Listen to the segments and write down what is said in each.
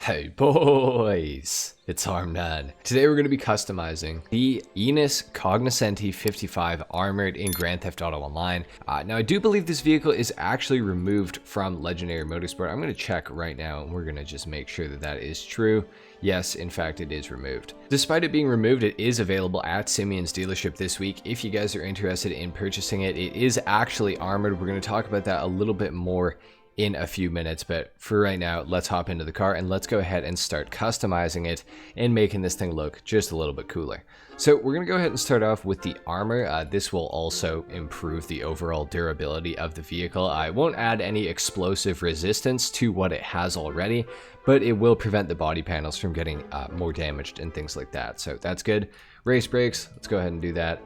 Hey boys, it's HarmNone. Today we're going to be customizing the Enus Cognoscenti 55 armored in Grand Theft Auto Online. Now I do believe this vehicle is actually removed from Legendary Motorsport. I'm going to check right now and we're going to just make sure that that is true. Yes, in fact it is removed. Despite it being removed, it is available at Simeon's dealership this week. If you guys are interested in purchasing it, it is actually armored. We're going to talk about that a little bit more in a few minutes, but for right now, let's hop into the car and let's go ahead and start customizing it and making this thing look just a little bit cooler. So we're going to go ahead and start off with the armor. This will also improve the overall durability of the vehicle. I won't add any explosive resistance to what it has already, but it will prevent the body panels from getting more damaged and things like that. So that's good. Race brakes, let's go ahead and do that.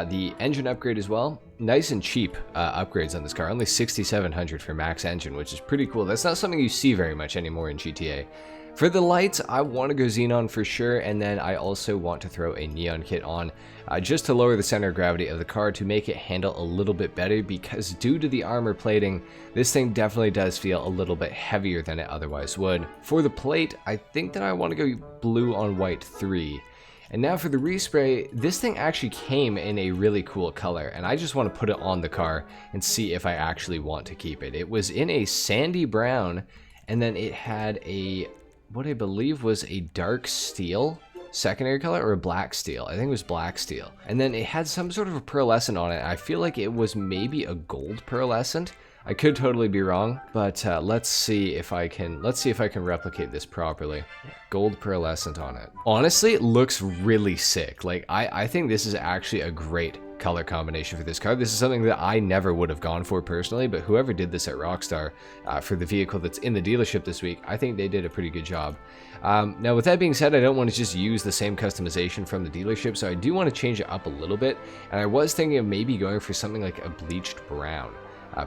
The engine upgrade as well, nice and cheap upgrades on this car, only 6,700 for max engine, which is pretty cool. That's not something you see very much anymore in GTA. For the lights, I want to go xenon for sure, and then I also want to throw a neon kit on just to lower the center of gravity of the car to make it handle a little bit better, because due to the armor plating, this thing definitely does feel a little bit heavier than it otherwise would. For the plate, I think that I want to go blue on white 3. And now for the respray, this thing actually came in a really cool color, and I just want to put it on the car and see if I actually want to keep it. It was in a sandy brown, and then it had a, what I believe was a dark steel secondary color, or a black steel. I think it was black steel. And then it had some sort of a pearlescent on it. I feel like it was maybe a gold pearlescent. I could totally be wrong, but let's see if I can replicate this properly. Gold pearlescent on it. Honestly, it looks really sick. Like, I think this is actually a great color combination for this car. This is something that I never would have gone for personally, but whoever did this at Rockstar for the vehicle that's in the dealership this week, I think they did a pretty good job. Now with that being said, I don't want to just use the same customization from the dealership, so I do want to change it up a little bit, and I was thinking of maybe going for something like a bleached brown.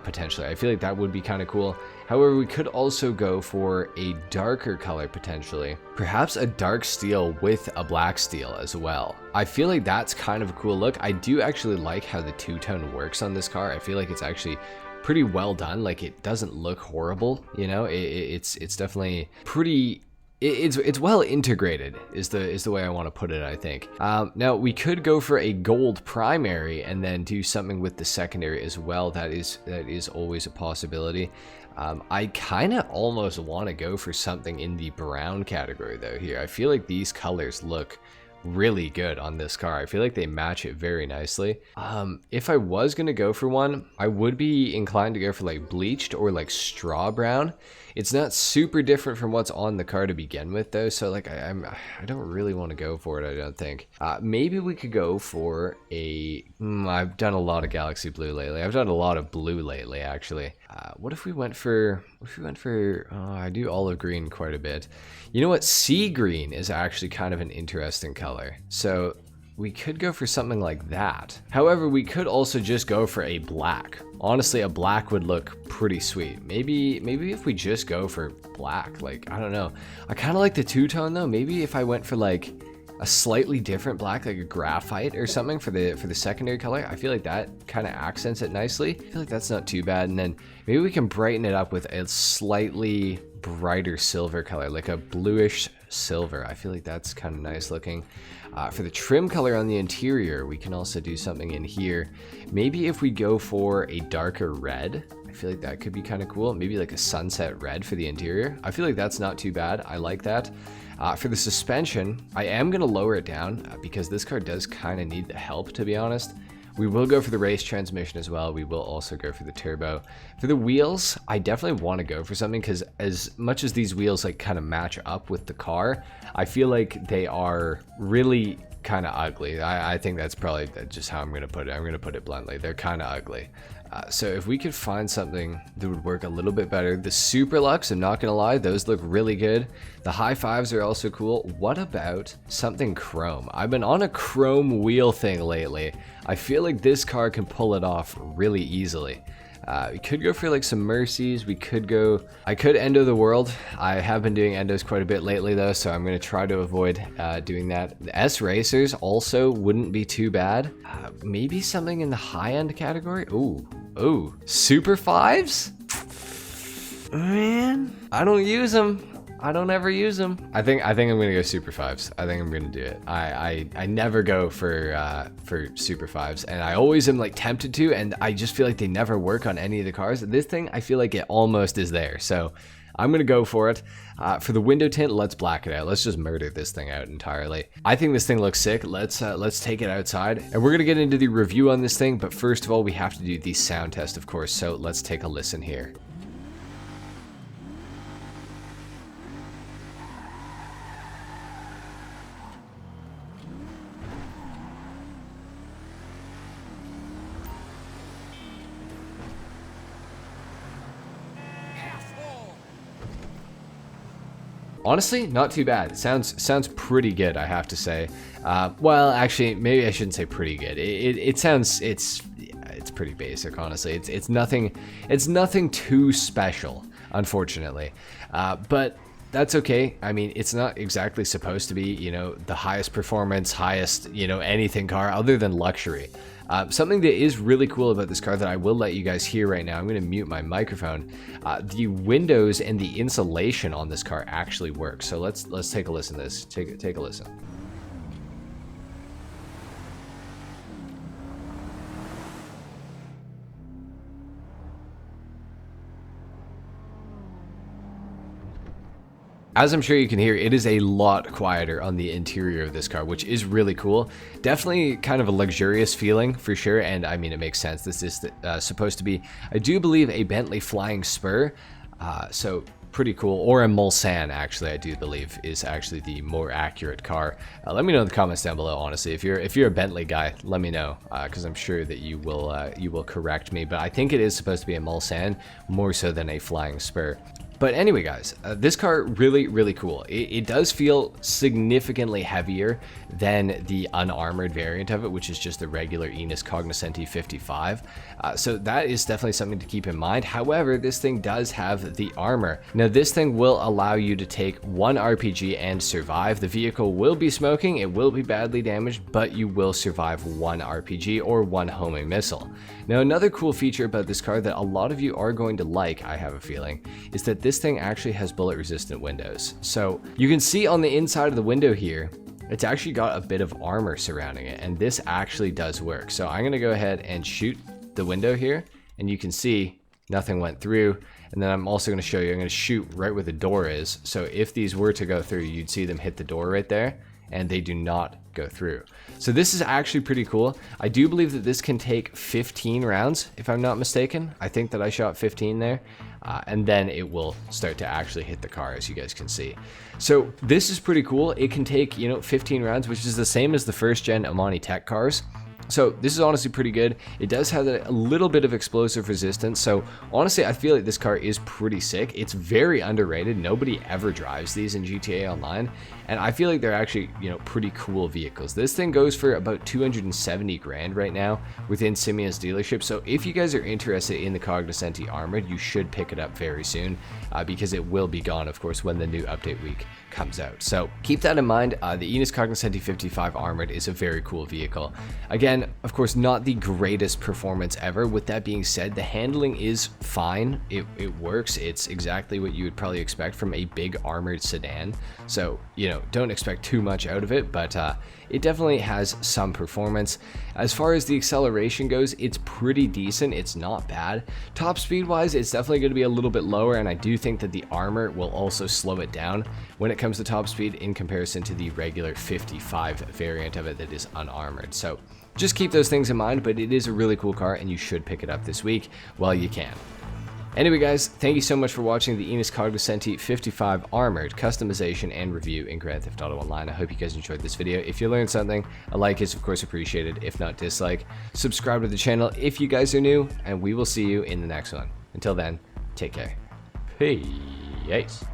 Potentially. I feel like that would be kind of cool. However, we could also go for a darker color potentially. Perhaps a dark steel with a black steel as well. I feel like that's kind of a cool look. I do actually like how the two-tone works on this car. I feel like it's actually pretty well done. Like, it doesn't look horrible, you know? It's definitely pretty... It's well integrated is the way I want to put it, I think. Now we could go for a gold primary and then do something with the secondary as well. That is always a possibility. I kind of almost want to go for something in the brown category though here. I feel like these colors look really good on this car. I feel like they match it very nicely. If I was gonna go for one, I would be inclined to go for like bleached or like straw brown. It's not super different from what's on the car to begin with though, so like I don't really want to go for it, I don't think. Maybe we could go for a I've done a lot of galaxy blue lately. I've done a lot of blue lately actually. What if we went for I do olive green quite a bit. You know what, sea green is actually kind of an interesting color, so we could go for something like that. However, we could also just go for a black. Honestly, a black would look pretty sweet. Maybe if we just go for black, like, I don't know. I kind of like the two-tone though. Maybe if I went for like a slightly different black, like a graphite or something for the secondary color, I feel like that kind of accents it nicely. I feel like that's not too bad. And then maybe we can brighten it up with a slightly brighter silver color, like a bluish silver. I feel like that's kind of nice looking. For the trim color on the interior, we can also do something in here. Maybe if we go for a darker red, I feel like that could be kind of cool. Maybe like a sunset red for the interior. I feel like that's not too bad. I like that. For the suspension, I am going to lower it down because this car does kind of need the help, to be honest. We will go for the race transmission as well. We will also go for the turbo. For the wheels, I definitely want to go for something because as much as these wheels like kind of match up with the car, I feel like they are really kind of ugly. I think that's probably just how I'm going to put it. I'm going to put it bluntly. They're kind of ugly. So if we could find something that would work a little bit better. The Super Lux, I'm not going to lie, those look really good. The high fives are also cool. What about something chrome? I've been on a chrome wheel thing lately. I feel like this car can pull it off really easily. We could go for like some Mercies. I could endo the world. I have been doing endos quite a bit lately though, so I'm going to try to avoid doing that. The S Racers also wouldn't be too bad. Maybe something in the high end category. Ooh, Super 5s? Man, I don't use them. I don't ever use them. I think I'm gonna go Super 5s. I think I'm gonna do it. I never go for Super 5s, and I always am like tempted to, and I just feel like they never work on any of the cars. This thing, I feel like it almost is there, so I'm gonna go for it. For the window tint, let's black it out. Let's just murder this thing out entirely. I think this thing looks sick. Let's take it outside, and we're gonna get into the review on this thing. But first of all, we have to do the sound test, of course. So let's take a listen here. Honestly, not too bad. It sounds pretty good, I have to say. Well, actually, maybe I shouldn't say pretty good. It's pretty basic, honestly. It's nothing too special, unfortunately. But that's okay. I mean, it's not exactly supposed to be, you know, the highest performance, highest, you know, anything car other than luxury. Something that is really cool about this car that I will let you guys hear right now, I'm going to mute my microphone. The windows and the insulation on this car actually work. So let's take a listen to this. Take a listen. As I'm sure you can hear, it is a lot quieter on the interior of this car, which is really cool. Definitely kind of a luxurious feeling for sure, and I mean, it makes sense. This is supposed to be, I do believe, a Bentley Flying Spur, so pretty cool. Or a Mulsanne, actually, I do believe is actually the more accurate car. Let me know in the comments down below, honestly. If you're a Bentley guy, let me know, because I'm sure that you will correct me. But I think it is supposed to be a Mulsanne more so than a Flying Spur. But anyway, guys, this car really cool. It does feel significantly heavier than the unarmored variant of it, which is just the regular Enus Cognoscenti 55. So that is definitely something to keep in mind. However, this thing does have the armor. Now, this thing will allow you to take 1 RPG and survive. The vehicle will be smoking, it will be badly damaged, but you will survive 1 RPG or 1 homing missile. Now, another cool feature about this car that a lot of you are going to like, I have a feeling, is that this thing actually has bullet resistant windows. So you can see on the inside of the window here, it's actually got a bit of armor surrounding it, and this actually does work. So I'm gonna go ahead and shoot the window here, and you can see nothing went through. And then I'm also gonna show you, I'm gonna shoot right where the door is. So if these were to go through, you'd see them hit the door right there, and they do not go through. So this is actually pretty cool. I do believe that this can take 15 rounds, if I'm not mistaken. I think that I shot 15 there, and then it will start to actually hit the car, as you guys can see. So this is pretty cool. It can take, you know, 15 rounds, which is the same as the first gen Amani Tech cars. So this is honestly pretty good. It does have a little bit of explosive resistance. So honestly, I feel like this car is pretty sick. It's very underrated. Nobody ever drives these in GTA Online. And I feel like they're actually, you know, pretty cool vehicles. This thing goes for about 270 grand right now within Simeon's dealership. So if you guys are interested in the Cognoscenti Armored, you should pick it up very soon because it will be gone, of course, when the new update week comes out. So keep that in mind. The Enus Cognoscenti 55 Armored is a very cool vehicle. Again, of course, not the greatest performance ever. With that being said, the handling is fine. It works. It's exactly what you would probably expect from a big armored sedan. So, you know, don't expect too much out of it, but it definitely has some performance. As far as the acceleration goes, it's pretty decent. It's not bad. Top speed wise, it's definitely going to be a little bit lower, and I do think that the armor will also slow it down when it comes to top speed in comparison to the regular 55 variant of it that is unarmored. So just keep those things in mind, but it is a really cool car and you should pick it up this week while you can. Anyway, guys, thank you so much for watching the Enus Cognoscenti 55 Armored customization and review in Grand Theft Auto Online. I hope you guys enjoyed this video. If you learned something, a like is of course appreciated. If not, dislike. Subscribe to the channel if you guys are new, and we will see you in the next one. Until then, take care. Peace.